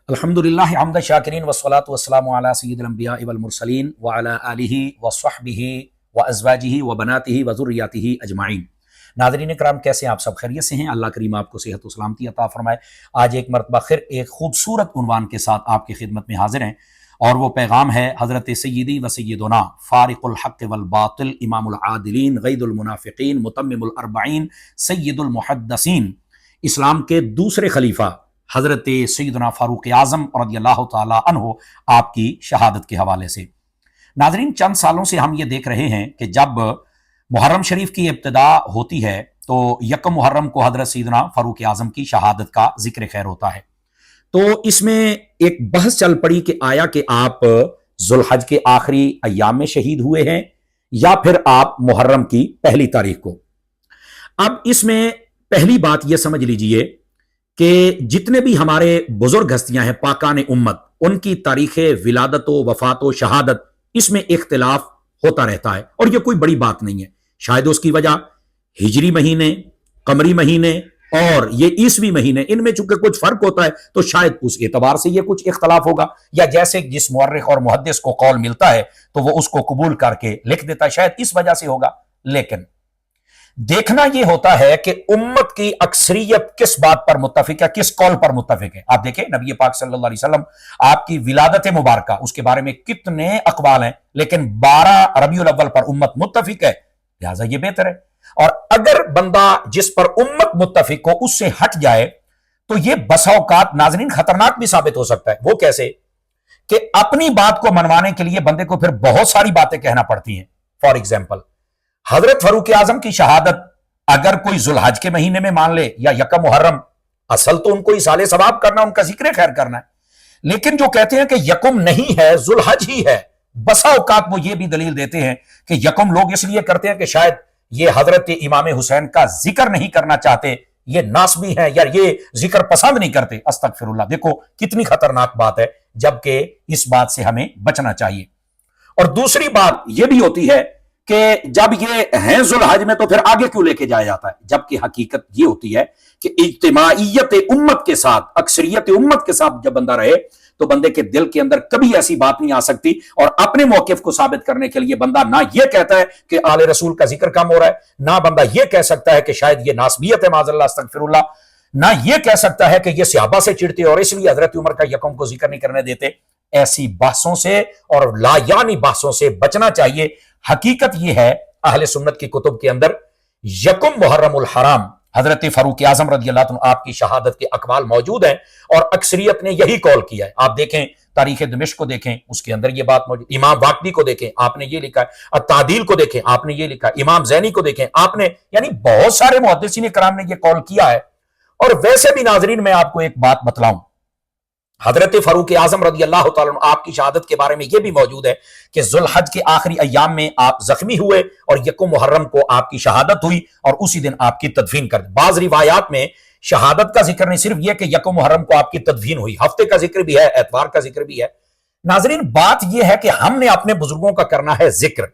अल्हम्दुलिल्लाह हम्द शाकिरीन वस्सलातु वस्सलामु अला सय्यिदिल अंबिया वल मुरसलीन व अला आलिहि व स्वहबिहि व अज़वाजिहि व बनातिहि व ज़ुर्रिय्यतिहि अजमाइन। नाज़रीन किराम, कैसे हैं आप? सब खैरियत से हैं? अल्लाह करीम आपको सेहत व सलामती अता फरमाए। आज एक मरतबा फिर एक खूबसूरत उन्वान के साथ आपकी खिदमत में हाजिर हैं और वो पैगाम है हज़रत सय्यदी व सय्यदुना फ़ारिक़ुल हक़्क़ वल बातिल इमामुल आदिलीन ग़ैदुल मुनाफ़िक़ीन मुतम्मिमुल अर्बईन सय्यदुल मुहद्दिसीन, इस्लाम के दूसरे खलीफा हज़रत सय्यदना फ़ारूक़ आज़म रज़ियल्लाहु ताला अन्हु आपकी शहादत के हवाले से। नाज़रीन, चंद सालों से हम ये देख रहे हैं कि जब मुहर्रम शरीफ की इब्तिदा होती है तो यकम मुहर्रम को हज़रत सय्यदना फ़ारूक़ आज़म की शहादत का जिक्र खैर होता है। तो इसमें एक बहस चल पड़ी कि आया कि आप ज़ुल्हज के आखिरी अय्याम में शहीद हुए हैं या फिर आप मुहर्रम की पहली तारीख को। अब इसमें पहली बात यह समझ लीजिए कि जितने भी हमारे बुजुर्ग हस्तियां हैं पाकान उम्मत, उनकी तारीख विलादत वफात शहादत इसमें इख्तिलाफ होता रहता है और यह कोई बड़ी बात नहीं है। शायद उसकी वजह हिजरी महीने, कमरी महीने और ये ईसवी महीने, इनमें चूंकि कुछ फर्क होता है तो शायद उस एतबार से यह कुछ इख्तलाफ होगा, या जैसे जिस मुअर्रिख और मुहद्दिस को कौल मिलता है तो वो उसको कबूल करके लिख देता है, शायद इस वजह से होगा। लेकिन देखना यह होता है कि उम्मत की अक्सरियत किस बात पर मुत्तफिक है, किस कौल पर मुत्तफिक है। आप देखें नबी पाक सल्लल्लाहु अलैहि वसल्लम आपकी विलादत मुबारका, उसके बारे में कितने अकवाल हैं, लेकिन 12 रबीउल अव्वल पर उम्मत मुत्तफिक है, लिहाजा यह बेहतर है। और अगर बंदा जिस पर उम्मत मुत्तफिक हो उससे हट जाए तो यह बसा औकात नाज़रीन खतरनाक भी साबित हो सकता है। वो कैसे कि अपनी बात को मनवाने के लिए बंदे को फिर बहुत सारी बातें कहना पड़ती हैं। फॉर एग्जाम्पल, हजरत फारूक आजम की शहादत अगर कोई जुल्हज के महीने में मान ले या यकम मुहर्रम, असल तो उनको इसाले सवाब करना, उनका जिक्र खैर करना है। लेकिन जो कहते हैं कि यकम नहीं है जुल्हज ही है, बसा औकात वो ये भी दलील देते हैं कि यकम लोग इसलिए करते हैं कि शायद ये हजरत इमाम हुसैन का जिक्र नहीं करना चाहते, ये नासबी है या ये जिक्र पसंद नहीं करते। अस्तगफिरुल्लाह, देखो कितनी खतरनाक बात है, जबकि इस बात से हमें बचना चाहिए। और दूसरी बात यह भी होती है कि जब ये हैं जुल्हज में तो फिर आगे क्यों लेके जाया जाता है, जबकि हकीकत ये होती है कि इज्तिमाइयत उम्मत के साथ, अक्सरियत उम्मत के साथ जब बंदा रहे तो बंदे के दिल के अंदर कभी ऐसी बात नहीं आ सकती। और अपने मौकिफ को साबित करने के लिए बंदा ना ये कहता है कि आले रसूल का जिक्र कम हो रहा है, ना बंदा ये कह सकता है कि शायद ये नासबियत है माज़अल्लाह अस्तगफिरुल्लाह, ना ये कह सकता है कि ये सहाबा से चिढ़ते और इसलिए हजरत उमर का यकम को जिक्र नहीं करने देते। ऐसी बहसों से और लायानी बहसों से बचना चाहिए। हकीकत यह है अहले सुन्नत की कुतुब के अंदर यकुम मुहर्रमुल हराम हजरत फारूक आजम रज़ियल्लाहु अन्हु आपकी शहादत के अकवाल मौजूद हैं और अक्सरियत ने यही कौल किया है। आप देखें तारीख दिमश्क को देखें, उसके अंदर यह बात मौजूद। इमाम वाक़दी को देखें, आपने ये लिखा है। तादील को देखें, आपने ये लिखा है। इमाम ज़ैनी को देखें, आपने, यानी बहुत सारे मुहद्दिसीन किराम ने यह कौल किया है। और वैसे भी नाजरीन मैं आपको एक बात बतलाऊं, हजरत फारूक आजम रज़ियल्लाहु ताला अन्हु आपकी शहादत के बारे में यह भी मौजूद है कि जुल्हज के आखिरी अय्याम में आप जख्मी हुए और यकुम मुहर्रम को आपकी शहादत हुई और उसी दिन आपकी तदफीन कर दी। बाज रिवायात में शहादत का जिक्र नहीं, सिर्फ यह कि यकुम मुहर्रम को आपकी तदफीन हुई। हफ्ते का जिक्र भी है, एतवार का जिक्र भी है। नाजरीन, बात यह है कि हमने अपने बुजुर्गों का करना है जिक्र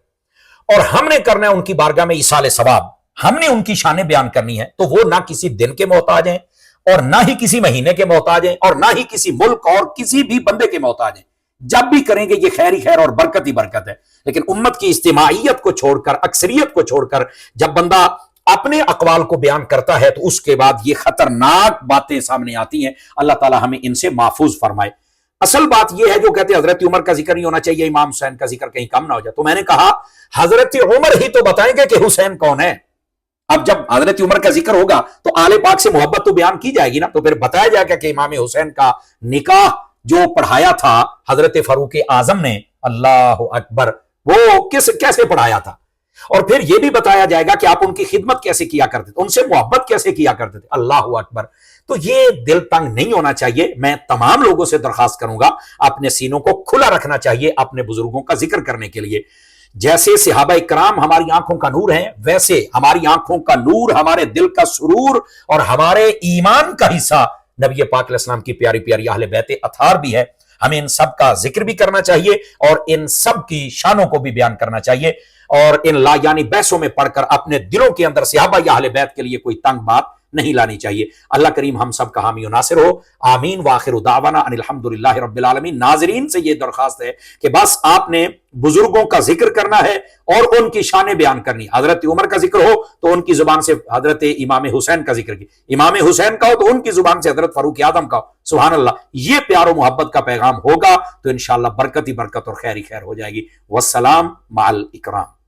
और हमने करना है उनकी बारगाह में इसाले सवाब, हमने उनकी शानें बयान करनी है। तो वो ना किसी दिन के मोहताज हैं और ना ही किसी महीने के मोहताज हैं और ना ही किसी मुल्क और किसी भी बंदे के मोहताज हैं। जब भी करेंगे ये खैर ही खैर और बरकत ही बरकत है। लेकिन उम्मत की इज्तिमाइयत को छोड़कर, अक्सरियत को छोड़कर जब बंदा अपने अकवाल को बयान करता है तो उसके बाद ये खतरनाक बातें सामने आती हैं। अल्लाह ताला हमें इनसे महफूज फरमाए। असल बात यह है, जो कहते हैं हजरत उमर का जिक्र नहीं होना चाहिए, इमाम हुसैन का जिक्र कहीं कम ना हो जाए, तो मैंने कहा हजरत उमर ही तो बताएंगे कि हुसैन कौन है। अब जब हजरत उमर का जिक्र होगा तो आले पाक से मोहब्बत तो बयान की जाएगी ना, तो फिर बताया जाएगा कि इमाम हुसैन का निकाह जो पढ़ाया था हजरत फारूक आजम ने, अल्लाह अकबर, वो कैसे पढ़ाया था। और फिर यह भी बताया जाएगा कि आप उनकी खिदमत कैसे किया करते थे, उनसे मोहब्बत कैसे किया करते थे। अल्लाह अकबर। तो ये दिल तंग नहीं होना चाहिए। मैं तमाम लोगों से दरखास्त करूंगा अपने सीनों को खुला रखना चाहिए अपने बुजुर्गों का जिक्र करने के लिए। जैसे सहाबा इकराम हमारी आंखों का नूर है, वैसे हमारी आंखों का नूर, हमारे दिल का सुरूर और हमारे ईमान का हिस्सा नबी पाक अलैहिस्सलाम की प्यारी प्यारी अहले बैत अथार भी है। हमें इन सब का जिक्र भी करना चाहिए और इन सब की शानों को भी बयान करना चाहिए और इन लायानी बहसों में पढ़कर अपने दिलों के अंदर सहाबा या अहले बैत के लिए कोई तंग बात نہیں لانی چاہیے۔ اللہ کریم ہم سب کا حامی و ناصر ہو، آمین۔ وآخر دعوانا ان الحمدللہ رب العالمین۔ ناظرین سے یہ درخواست ہے کہ بس آپ نے بزرگوں کا ذکر کرنا ہے اور ان کی شان بیان کرنی۔ حضرت عمر کا ذکر ہو تو ان کی زبان سے حضرت امام حسین کا ذکر کی، امام حسین کا ہو تو ان کی زبان سے حضرت فاروق اعظم کا ہو۔ سبحان اللہ، یہ پیار و محبت کا پیغام ہوگا تو انشاءاللہ برکت ہی برکت اور خیر ہی خیر ہو جائے گی۔ والسلام مع الاکرام۔